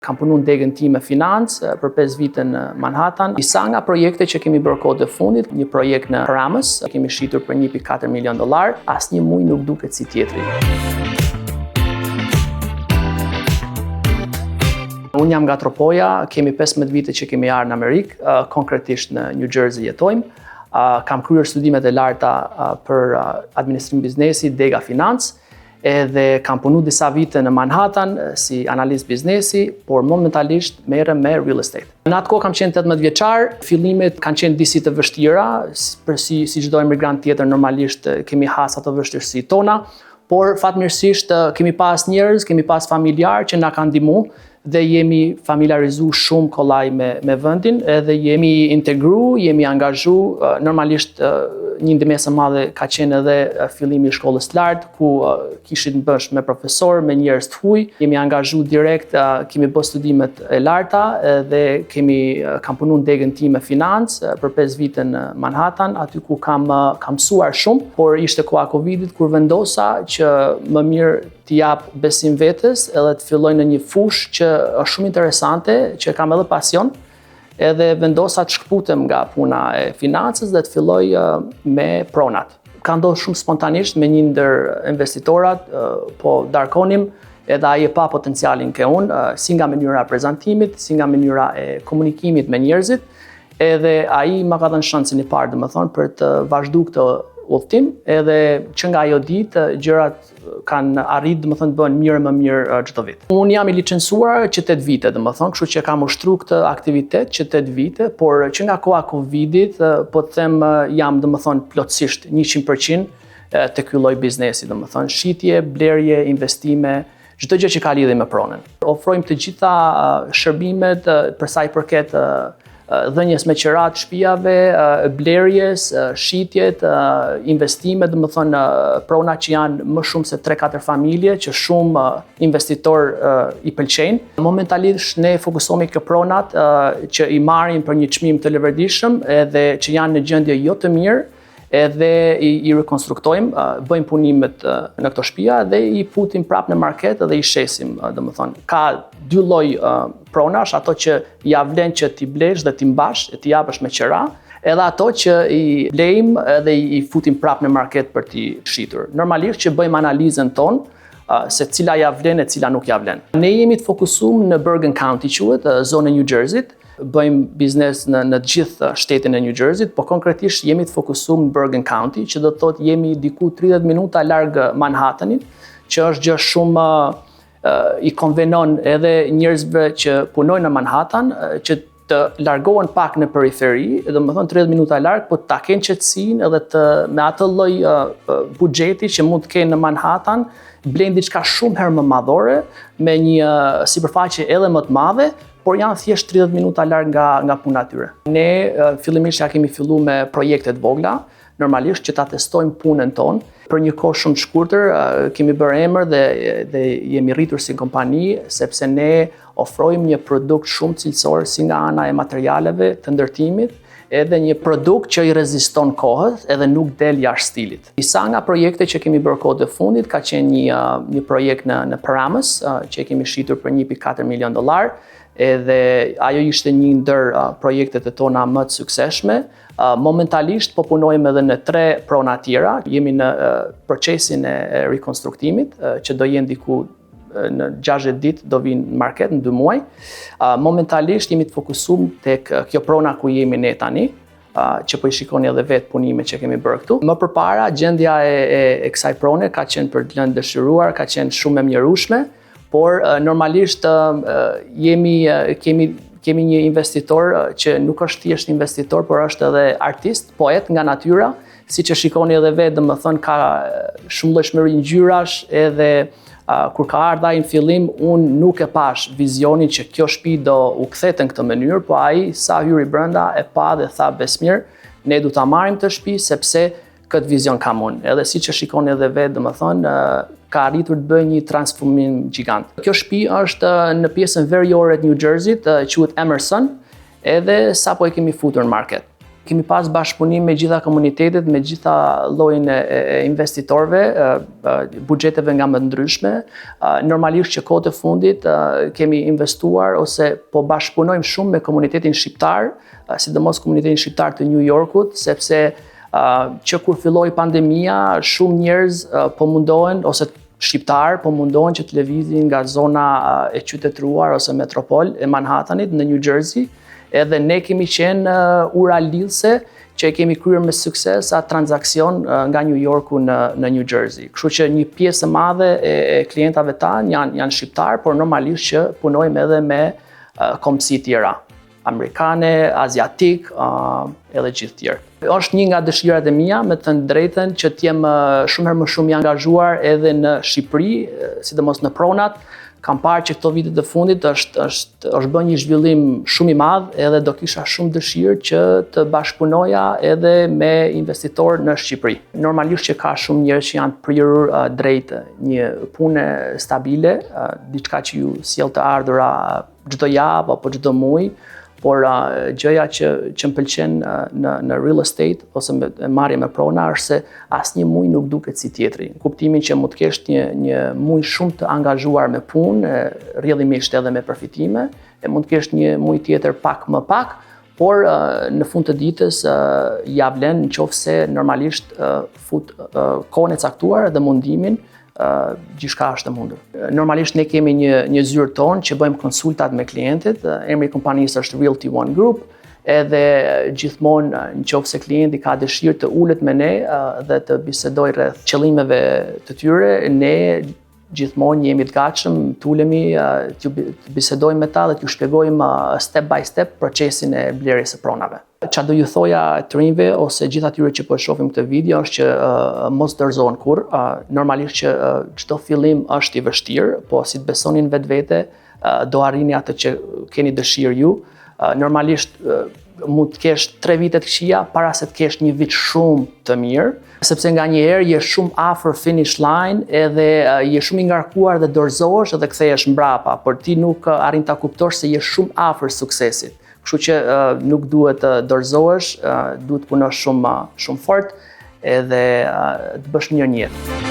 Kam punu në degën time financë për 5 vite në Manhattan. Disa nga projekte që kemi bërë kohë të fundit, një projekt në Paramus, kemi shitur për $1.4 milion, asnjë muaj nuk duket si tjetri. Unë jam nga Tropoja, kemi 15 vite që kemi ardhur në Amerikë, konkretisht në New Jersey jetojmë. Kam kryer studimet e larta për administrim biznesi, dega financë. Edhe kam punu disa vite në Manhattan si analist biznesi, por momentalisht merrem me real estate. Në atë kohë kam qenë 18 vjeçar, fillimet kanë qenë disi të vështira, për si çdo emigrant tjetër normalisht kemi has ato vështirësi tona, por fatmirësisht kemi pas njerëz, kemi pas familjar që na kanë ndihmu dhe jemi familiarizu shumë kollaj me vendin, edhe jemi integru, jemi angazhu, normalisht një ndihmesë e madhe ka qenë edhe fillimi i shkollës lartë, ku kishit bësh me profesor, me njerëz të huaj, jemi angazhu direkt, kemi bërë studimet e larta dhe kam punu në degën time financë për 5 vite në Manhattan, aty ku kam mësuar shumë, por ishte koha Covidit kur vendosa që më mirë t'i jap besim vetes edhe të filloj në një fushë që është shumë interesante, që kam edhe pasion, edhe vendosa të shkputem nga puna e financës dhe të filloj me pronat. Ka ndodhur shumë spontanisht me një ndër investitorat, po darkonim, edhe ai e pa potencialin ke unë, si nga mënyra e prezantimit, si nga mënyra e komunikimit me njerëzit, edhe ai ma ka dhënë shansin e parë, domethënë, për të vazhduar këtë udhtim, edhe që nga ajo ditë gjërat kanë arrit, domethënë, bëhen mirë më mirë çdo vit. Unë jam i licencuar që 8 vite, domethënë, kështu që kam ushtruar këtë aktivitet që 8 vite, por që nga koha Covidit, po të them jam, domethënë, plotësisht 100% te ky lloj biznesi, domethënë, shitje, blerje, investime, çdo gjë që ka lidhje me pronën. Ofrojmë të gjitha shërbimet për sa i përket dhënjes me qerat shtëpiave, blerjes, shitjet, investimet, domethënë prona që janë më shumë se 3-4 familje që shumë investitor i pëlqejnë. Momentalisht ne fokusohemi kë pronat që i marrin për një çmim të leverdishëm edhe që janë në gjendje jo të mirë, edhe i rekonstruktojmë, bëjmë punimet në këto shtëpia dhe i futim prapë në market dhe i shesim, domethënë. Ka 2 lloj pronash, ato që ja vlen që ti blesh dhe ti mbash, e ti japësh me qira, edhe ato që i blejmë dhe i futim prapë në market për t'i shitur. Normalisht që bëjmë analizën tonë se cila ja vlen e cila nuk ja vlen. Ne jemi të fokusuar në Bergen County, quhet, zonë e New Jersey-t. Bëjmë biznes në të gjithë shtetin e New Jersey-t, po konkretisht jemi të fokusuar në Bergen County, që do të thotë jemi diku 30 minuta larg Manhattanit, që është gjë shumë i konvenon edhe njerëzve që punojnë në Manhattan, që të largohen pak në periferi, domethënë 30 minuta larg, po ta kenë qetësinë edhe me atë lloj buxheti që mund të kenë në Manhattan, blejnë diçka shumë herë më madhore, me një sipërfaqe edhe më të madhe, por janë thjesht 30 minuta larg nga puna e tyre. Ne fillimisht ja kemi filluar me projekte të vogla, normalisht që ta testojmë punën tonë. Për një kohë shumë të shkurtër kemi bërë emër dhe jemi rritur si kompani, sepse ne ofrojmë një produkt shumë cilësor si nga ana e materialeve të ndërtimit, edhe një produkt që i reziston kohës edhe nuk del jashtë stilit. Disa nga projekte që kemi bërë kohë të fundit ka qenë një projekt në Paramus, që kemi shitur për $1.4 milion, edhe ajo ishte një ndër projektet e tona më të suksesshme. Momentalisht po punojmë edhe në 3 prona tjera, jemi në procesin e rekonstruktimit, që do jenë diku në 60 ditë do vinë në market në 2 muaj. Momentalisht jemi të fokusuar tek kjo prona ku jemi ne tani, që po i shikoni edhe vetë punimet që kemi bërë këtu. Më përpara, gjendja e kësaj prone ka qenë për të lënë dëshiruar, ka qenë shumë e mjerueshme, por normalisht kemi një investitor që nuk është thjesht investitor, por është edhe artist, poet nga natyra, siç e shikoni edhe vetë, domethënë ka shumëllojshmëri ngjyrash, edhe kur ka ardhur ai në fillim, unë nuk e pash vizionin që kjo shtëpi do u kthete në këtë mënyrë, po ai sa hyri brenda e pa dhe tha besmir, ne du ta marrim këtë shtëpi sepse këtë vizion kam unë. Edhe siç e shikoni edhe vetë, domethënë ka arritur të bëjë një transformim gjigant. Kjo shtëpi është në pjesën veriore të New Jersey-t, quhet Emerson, edhe sapo e kemi futur në market. Kemi pas bashkëpunim me gjitha komunitetet, me gjitha llojin e investitorëve, buxheteve nga më të ndryshme. Normalisht që kohët e fundit kemi investuar ose po bashkëpunojmë shumë me komunitetin shqiptar, sidomos komunitetin shqiptar të New Yorkut, sepse që kur filloi pandemia, shumë njerëz po mundohen ose shqiptar po mundohen që të lëvizin nga zona e qytetëruar ose metropol e Manhattanit në New Jersey. Edhe ne kemi qenë ura lidhëse që e kemi kryer me sukses atë transakcion nga New Yorku në New Jersey. Kështu që një pjesë e madhe e klientave tanë janë shqiptar, por normalisht që punojmë edhe me kombësi tjera, amerikane, aziatik, edhe gjithë tjerë. Është një nga dëshirat e mia, me të thënë drejtën, që t'jem shumë herë më shumë i angazhuar edhe në Shqipëri, sidomos në pronat. Kam parë që këto vitet e fundit është bërë një zhvillim shumë i madh, edhe do kisha shumë dëshirë që të bashkëpunoja edhe me investitorë në Shqipëri. Normalisht që ka shumë njerëz që janë prirur drejt një pune stabile, diçka që ju sjell të ardhura çdo javë apo çdo muaj, por gjëja që më pëlqen në real estate ose marrje me prona është se asnjë muaj nuk duket si tjetri. Kuptimin që mund të kesh një muaj shumë të angazhuar me punë, rrjedhimisht edhe me përfitime, e mund të kesh një muaj tjetër pak më pak, por në fund të ditës ja vlen nëse normalisht fut kohën e caktuar dhe mundimin, gjithçka është e mundur. Normalisht ne kemi një zyrë tonë që bëjmë konsultat me klientët, emri i kompanisë është Realty One Group, edhe gjithmonë nëse klienti ka dëshirë të ulet me ne dhe të bisedojë rreth qëllimeve të tyre, ne gjithmonë jemi të gatshëm, tulemi, të bisedojmë me ta dhe t'ju shpjegojmë step by step procesin e blerjes së pronave. Çfarë do ju thoja të rinjve ose gjithë atyre që po shohin këtë video është që mos dorëzohen kurrë. Normalisht që çdo fillim është i vështirë, po si të besoni në vetvete, do arrini atë që keni dëshirë ju. Normalisht mund të kesh 3 vite të këqija para se të kesh një vit shumë të mirë, sepse nganjëherë je shumë afër finish line edhe je shumë i ngarkuar dhe dorëzohesh edhe kthehesh mbrapa, por ti nuk arrin ta kuptosh se je shumë afër suksesit. Kështu që nuk duhet të dorëzohesh, duhet të punosh shumë fort edhe të bësh mirë në jetë.